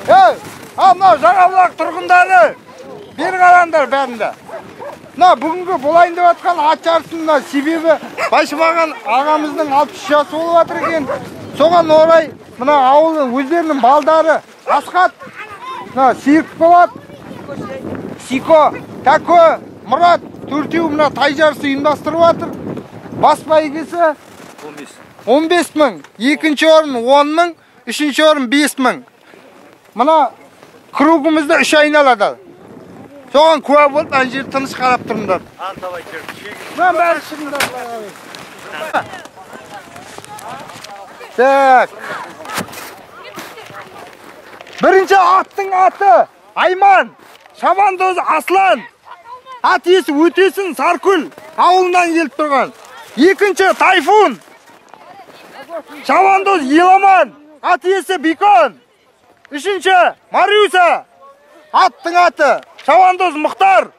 Мына Жаңабұлақ тұрғындары бері қараңдар бәрінде. Мына бүгінгі болайын деп жатқан ат жарысының себебі Байшымаған ағамыздың 63 жасы болып жатыр екен. Соған орай мына ауылдың өздерінің балдары Асқат, мына Серікболат, Сико, Тәко, Мұрат төртеу мына тай жарысы ұйымдастырып жатыр. Бас бәйгесі 15 мың, екінші орын 10 мың, үшінші орын 5 мың. Мына кругымызды 3 айналады. Соған куә болып, ана жер тыныш қарап тұрыңдар. Мен бәрі шығыңдар. Так. Бірінші аттың аты Айман, Шабандоз Аслан. Ат иесі Өтесін Саркүл ауылынан келіп тұрған. Екінші Тайфун, Шабандоз Еламан. Ат иесі Бекон. Үшінші Мариуса. Аттың аты Шабандоз Мұхтар.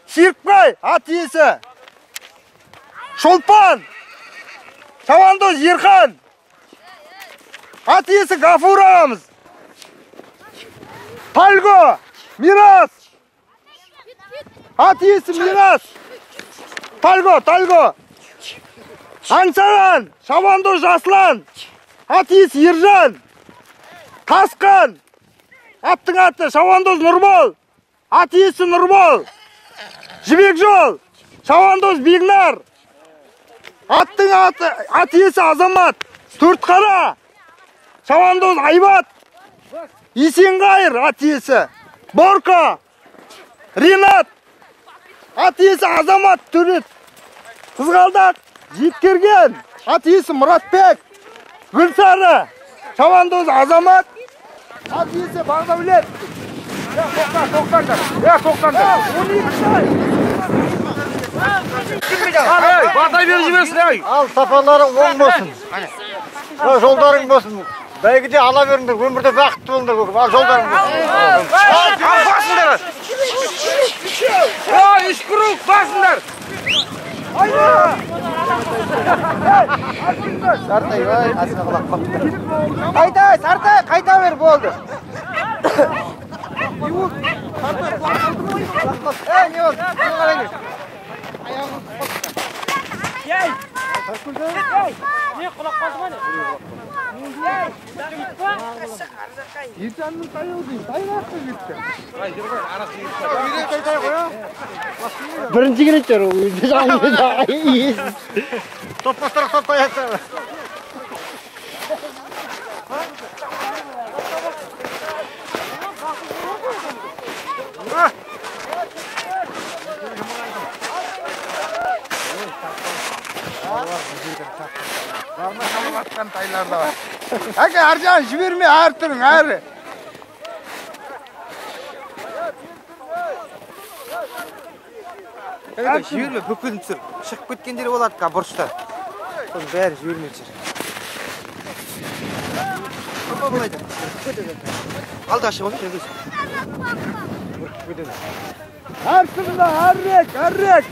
Серікбай. Ат иесі Шолпан. Шабандоз Ерхан. Ат иесі Гафур ағамыз. Тальго Мирас. Ат иесі Мирас. Тальго. Аңсаған Шабандоз Жаслан. Ат иесі Ержан. Қасқан. Аттың аты Шабандоз Нұрбол. Ат иесі Нұрбол. Жібек жол. Шабандоз Бегнар. Аттың аты ат иесі Азамат. Төртқара. Шабандоз Айбат. Есенғайыр ат иесі. Борка. Ренат. Ат иесі Азамат Төрет. Қызғалдақ Жеткерген. Ат иесі Мұратбек. Гүлсары. Шабандоз Азамат. Ат иесі Бағдәулет. Тоқтаңдар. 12 Бағдай бері жіберсін. Ал сапалары оң болсын. Жолдарың болсын. Бәйгіде ала беріңдер, өмірде бақытты болыңдар. Ал жолдарың болсын. Басыңдар. Үш круг басыңдар. Сартай, асына құлақ қапты. Сартай, қайта бер болды. Не болды? Не болды? Не құлақ қалды ма не? Ертеңнің таяу дейін, тайғаққа кетті. Бірінші келеттер ол өзі жаңағы Топпастар соттай әтті. Барма шалып атқан тайлар да бар. Әке, аржан жіберме, әр түрің, әрі. Жіберме, бүкілін түсір. Шығып кеткендері болады қа бұрышта. Соның бәрі жіберме түсір. Алды ашы болу, жеңгіз. Әр түріңді, әрірек.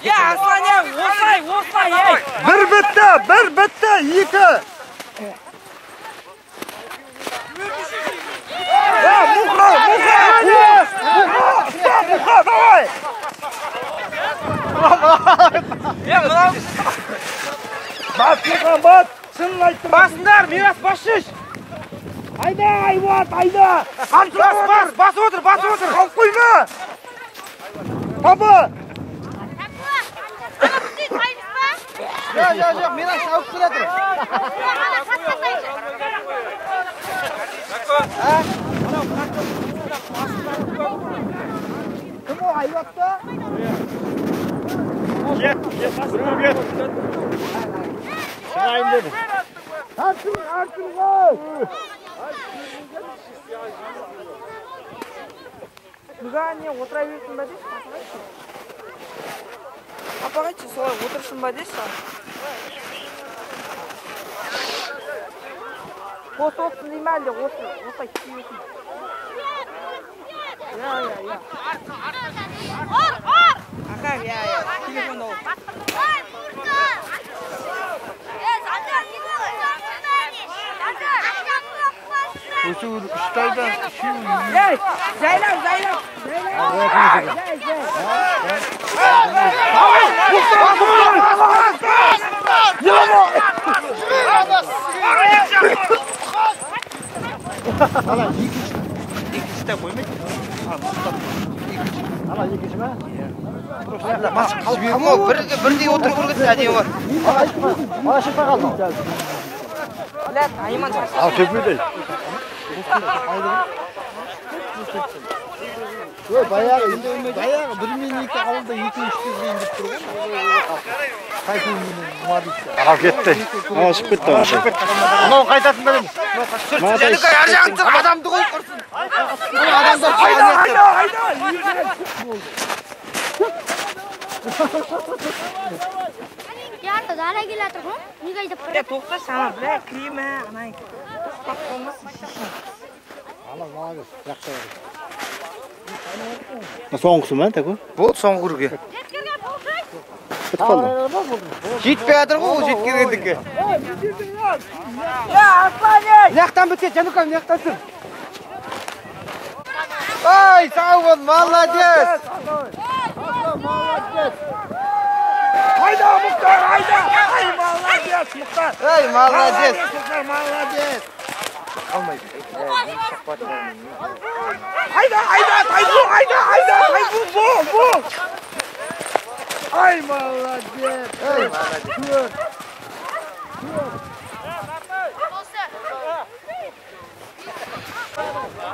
Аслан, осылай, ей! Bir bitti, екі. Muha, давай! Бат, шынын айттым. Басыңдар, Мирас, бас шеш! Айда, айда! Басып отыр! Қалып қойма! Папа! Жоқ, Мирас шауып келетір. Кім о, айбатта? Кет, кет. Шығайын деді. Артын ғой! Бүгін не отыра берсін ба дейсің? Апағайтшы, солай отырсын ба дейсің? Осы отсын дейм әлде, осылай киесін. Я. Ақа, я. aydan İkisi de koymayın. Ana ikisi mi? Ama birde oturup urgutsa adem var. Ana şıkta kaldı. Al köpüğü değil. Bayağı 1-2 avulda 2-3 kez indirip durgan. Al ketdi. Ana çıkıp ketdi. Ana qaytaсын da demiş. Seni kayar жағын adamды koyup qursun. Adamдар Yarın da hala geliyor mu? Ne gayet para? To'xta sana bilan kirma, ana. To'xtab qolmasin. So'ng'isimi, taku? Bo'ldi so'ng urgi. Ketib qoldi. Жетпейатыр ғой, ол жеткергендікі. Яқтан бітсе, Жанукам, яқтан тұр. Ай, сау бол, молодец! Hayda Muhtar, hayda! Ay молодец Muhtar! Ай, молодец! Muhtar молодец! Almaydı. Hayda, Tayfun, Tayfun, bu! Ay молодец! Ay молодец!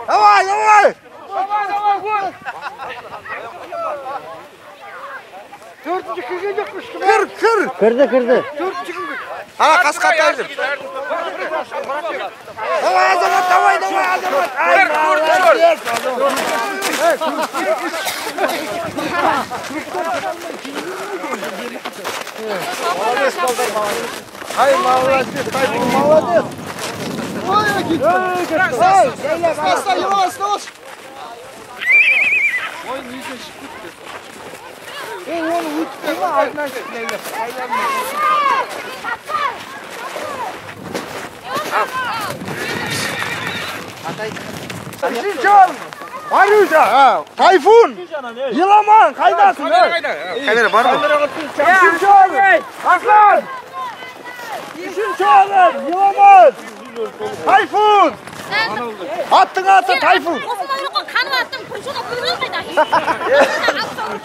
Давай! Dördüncü kırgın yokmuş gibi. Kır! Kırdı. Dördüncü kırgın. Ана қасқа тайдыр. Давай Азамат, давай Азамат. Ay молодец! Ay молодец, Tayfun молодец. Ой, gitti. Ay, yavaş. Oy, niye çıktı? Onu uçtu ama altına çıktı. Sincan! Arıza! Tayfun! Yılaman! Kaydasın? Kamera var mı? Sincan! Aslan! Sincan! Yılaman! Tayfun! Attın Tayfun!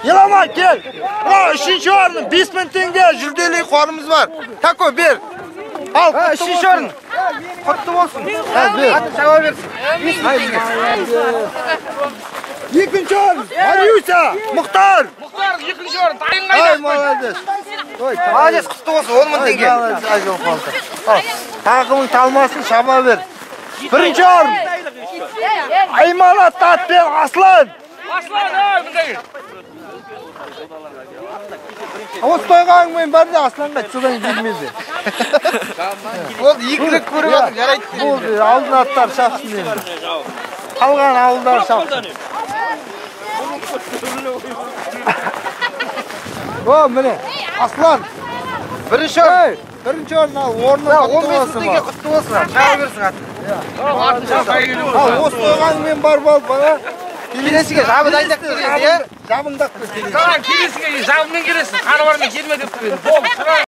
Yılaman gel! O üçüncü ornun 5000 tenge жүлделі қорымыз var. Tako bir. Al üçüncü ornun. Kutlu olsun. Hadi cevap versin. 5000 tenge. İkinci orun. Arıysa. Muhtar. Muhtar ikinci o'rin. Tayın Ay qayda? молодец. Молодец, kutlu olsun. 10.000 tenge. Ay yok oldu. Takımın talmasını şaba ver. Birinci orun. Aymanat Tatbek Aslan. Aslan, bunday. Ağız toyğan men barda Aslanға çıdan girmedi. Ол игілік көріп жатыр, жарайды. Болды, алдын аттар шапсын енді. Қалған ауылдар шапсын. О, міне, Aslan. Бірінші орын. Бірінші орын ал, орны 15.000 tenge құтты болсын. Жауап берсін аты. Ал, осы тоyğan мен бар бала. Келесіге жабы дайындап берген, иә? Жабыңдап берген. Kalan kiresiga, javmen kiresi. Qani barmen kelme deb turibdi. Bo'ldi.